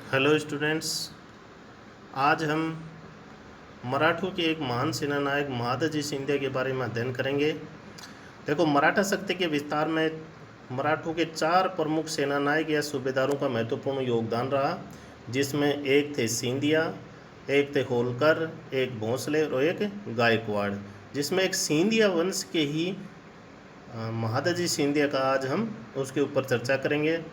Hello students. आज हम मराठों के एक महान सेनानायक महादजी सिंधिया के बारे में अध्ययन करेंगे। देखो, मराठा शक्ति के विस्तार में मराठों के 4 प्रमुख सेनानायक या सूबेदारों का महत्वपूर्ण योगदान रहा, जिसमें एक थे सिंधिया, एक थे होलकर, एक भोंसले और एक गायकवाड़। जिसमें एक सिंधिया वंश के ही महादजी सिंधिया का आज हम उसके ऊपर चर्चा करेंगे।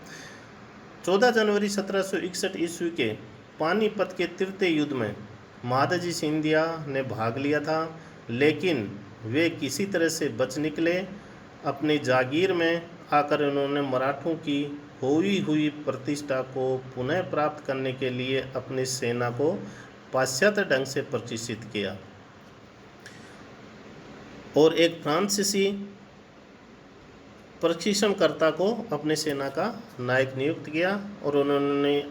14 जनवरी 1761 ईस्वी के पानीपत के तृतीय युद्ध में महादजी सिंधिया ने भाग लिया था, लेकिन वे किसी तरह से बच निकले। अपनी जागीर में आकर उन्होंने मराठों की खोई हुई प्रतिष्ठा को पुनः प्राप्त करने के लिए अपनी सेना को पाश्चात्य ढंग से प्रशिक्षित किया और एक फ्रांसीसी प्रशिक्षणकर्ता को अपनी सेना का नायक नियुक्त किया और उन्होंने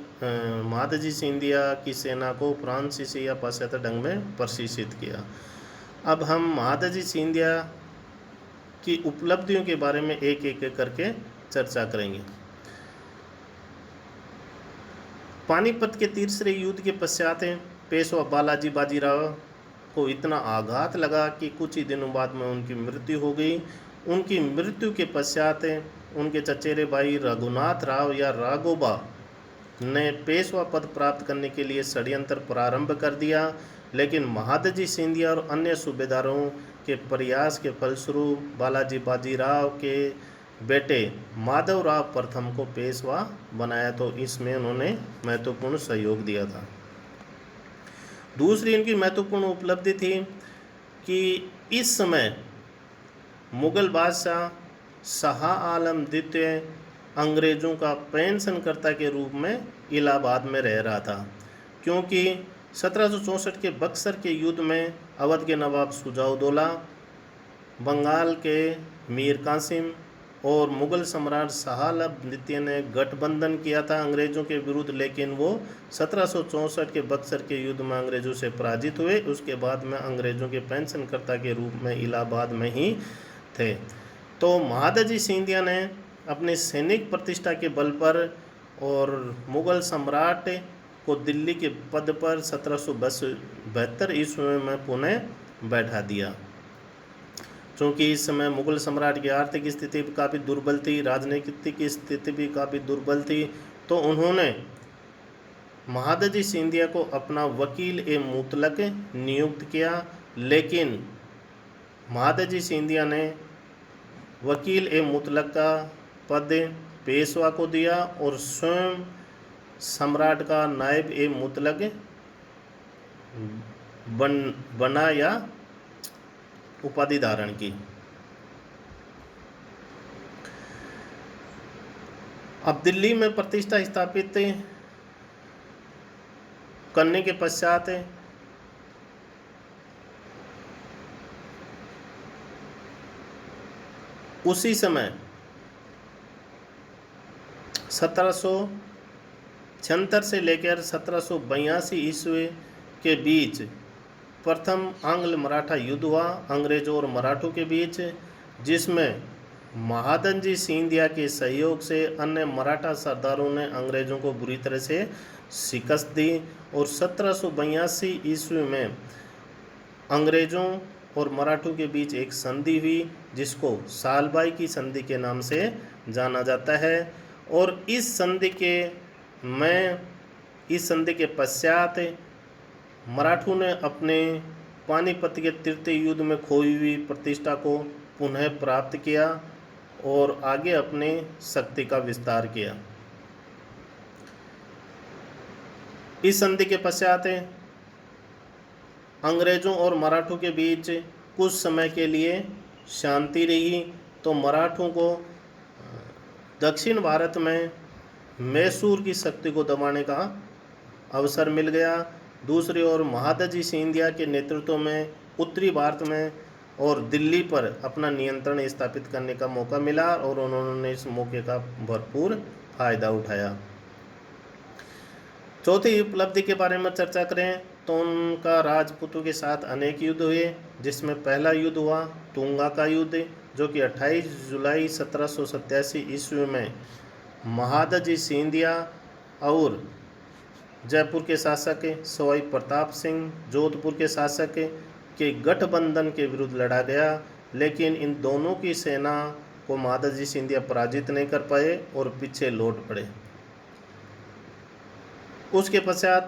महादजी सिंधिया की सेना को फ्रांसीसी या पाश्चात्य ढंग में प्रशिक्षित किया। अब हम महादजी सिंधिया की उपलब्धियों के बारे में एक एक करके चर्चा करेंगे। पानीपत के तीसरे युद्ध के पश्चात पेशवा बालाजी बाजीराव को इतना आघात लगा कि कुछ ही दिनों बाद में उनकी मृत्यु हो गई। उनकी मृत्यु के पश्चात उनके चचेरे भाई रघुनाथ राव या राघोबा ने पेशवा पद प्राप्त करने के लिए षड्यंत्र प्रारंभ कर दिया, लेकिन महादजी सिंधिया और अन्य सूबेदारों के प्रयास के फलस्वरूप बालाजी बाजीराव के बेटे माधवराव प्रथम को पेशवा बनाया, तो इसमें उन्होंने महत्वपूर्ण सहयोग दिया था। दूसरी इनकी महत्वपूर्ण उपलब्धि थी कि इस समय मुगल बादशाह शाह आलम द्वितीय अंग्रेज़ों का पेंशनकर्ता के रूप में इलाहाबाद में रह रहा था, क्योंकि 1764 के बक्सर के युद्ध में अवध के नवाब शुजाउद्दौला, बंगाल के मीर कासिम और मुगल सम्राट शाह आलम द्वितीय ने गठबंधन किया था अंग्रेज़ों के विरुद्ध, लेकिन वो 1764 के बक्सर के युद्ध में अंग्रेज़ों से पराजित हुए। उसके बाद में अंग्रेज़ों के पेंशनकर्ता के रूप में इलाहाबाद में ही थे। तो महादजी सिंधिया ने अपनी सैनिक प्रतिष्ठा के बल पर और मुगल सम्राट को दिल्ली के पद पर 1772 ईस्वी में पुनः बैठा दिया। क्योंकि इस समय मुगल सम्राट की आर्थिक स्थिति भी काफ़ी दुर्बल थी, राजनीतिक स्थिति भी काफ़ी दुर्बल थी, तो उन्होंने महादजी सिंधिया को अपना वकील ए मुतलक नियुक्त किया, लेकिन महादजी सिंधिया ने वकील ए मुतलक का पद पेशवा को दिया और स्वयं सम्राट का नायब ए मुतलक बना या उपाधि धारण की। अब दिल्ली में प्रतिष्ठा स्थापित करने के पश्चात उसी समय 1776 से लेकर 1782 ईस्वी के बीच प्रथम आंग्ल मराठा युद्ध हुआ अंग्रेज़ों और मराठों के बीच, जिसमें महादजी सिंधिया के सहयोग से अन्य मराठा सरदारों ने अंग्रेज़ों को बुरी तरह से शिकस्त दी और 1782 ईस्वी में अंग्रेज़ों और मराठों के बीच एक संधि हुई, जिसको सालबाई की संधि के नाम से जाना जाता है। और इस संधि के पश्चात मराठों ने अपने पानीपत के तृतीय युद्ध में खोई हुई प्रतिष्ठा को पुनः प्राप्त किया और आगे अपने शक्ति का विस्तार किया। इस संधि के पश्चात अंग्रेज़ों और मराठों के बीच कुछ समय के लिए शांति रही, तो मराठों को दक्षिण भारत में मैसूर की शक्ति को दबाने का अवसर मिल गया। दूसरी ओर महादजी सिंधिया के नेतृत्व में उत्तरी भारत में और दिल्ली पर अपना नियंत्रण स्थापित करने का मौका मिला और उन्होंने इस मौके का भरपूर फायदा उठाया। चौथी उपलब्धि के बारे में चर्चा करें तो उनका राजपूतों के साथ अनेक युद्ध हुए, जिसमें पहला युद्ध हुआ तुंगा का युद्ध, जो कि 28 जुलाई 1787 ईस्वी में महादजी सिंधिया और जयपुर के शासक सवाई प्रताप सिंह जोधपुर के शासक के गठबंधन के विरुद्ध लड़ा गया, लेकिन इन दोनों की सेना को महादजी सिंधिया पराजित नहीं कर पाए और पीछे लौट पड़े। उसके पश्चात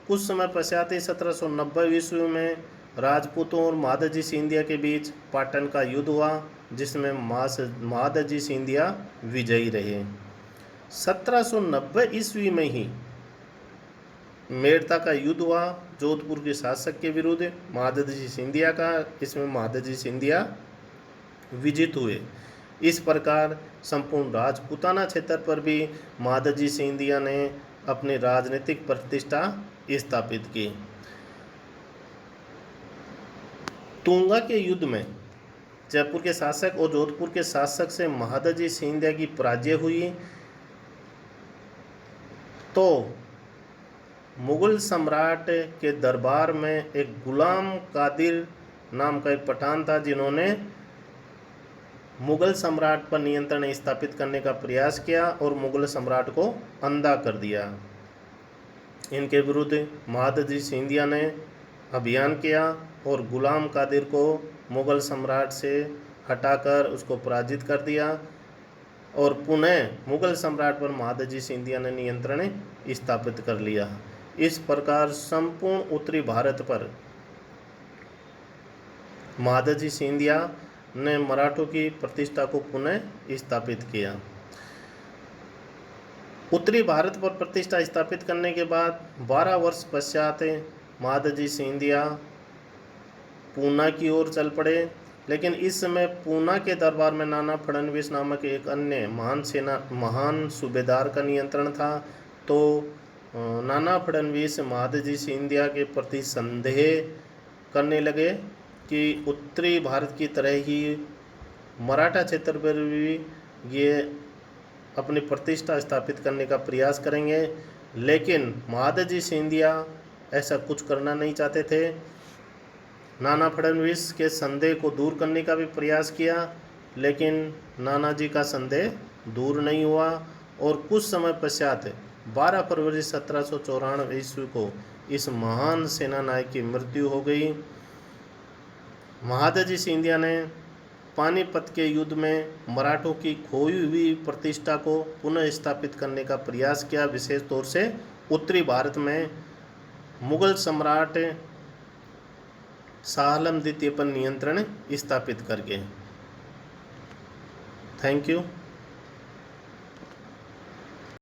कुछ समय पश्चात 1790 ईस्वी में राजपूतों और महादजी सिंधिया के बीच पाटन का युद्ध हुआ, जिसमें महादजी सिंधिया विजयी रहे। 1790 ईस्वी में ही मेड़ता का युद्ध हुआ जोधपुर के शासक के विरुद्ध महादजी सिंधिया का, इसमें महादजी सिंधिया विजित हुए। इस प्रकार संपूर्ण राजपूताना क्षेत्र पर भी महादजी सिंधिया ने अपनी राजनीतिक प्रतिष्ठा स्थापित की। तुंगा के युद्ध में जयपुर के शासक और जोधपुर के शासक से महादजी सिंधिया की पराजय हुई, तो मुगल सम्राट के दरबार में एक गुलाम कादिर नाम का एक पठान था, जिन्होंने मुगल सम्राट पर नियंत्रण स्थापित करने का प्रयास किया और मुगल सम्राट को अंधा कर दिया। इनके विरुद्ध महादजी सिंधिया ने अभियान किया और गुलाम कादिर को मुगल सम्राट से हटाकर उसको पराजित कर दिया और पुनः मुगल सम्राट पर महादजी सिंधिया ने नियंत्रण स्थापित कर लिया। इस प्रकार संपूर्ण उत्तरी भारत पर महादजी सिंधिया ने मराठों की प्रतिष्ठा को पुनः स्थापित किया। उत्तरी भारत पर प्रतिष्ठा स्थापित करने के बाद 12 वर्ष पश्चात महादजी सिंधिया पूना की ओर चल पड़े, लेकिन इस समय पूना के दरबार में नाना फडणवीस नामक एक अन्य महान सूबेदार का नियंत्रण था। तो नाना फडणवीस महादजी सिंधिया के प्रति संदेह करने लगे कि उत्तरी भारत की तरह ही मराठा क्षेत्र पर भी ये अपनी प्रतिष्ठा स्थापित करने का प्रयास करेंगे, लेकिन महादजी सिंधिया ऐसा कुछ करना नहीं चाहते थे। नाना फडणवीस के संदेह को दूर करने का भी प्रयास किया, लेकिन नाना जी का संदेह दूर नहीं हुआ और कुछ समय पश्चात 12 फरवरी 1794 ईस्वी को इस महान सेना नायक की मृत्यु हो गई। महादजी सिंधिया ने पानीपत के युद्ध में मराठों की खोई हुई प्रतिष्ठा को पुनः स्थापित करने का प्रयास किया, विशेष तौर से उत्तरी भारत में मुगल सम्राट शाह आलम द्वितीय पर नियंत्रण स्थापित करके। Thank you.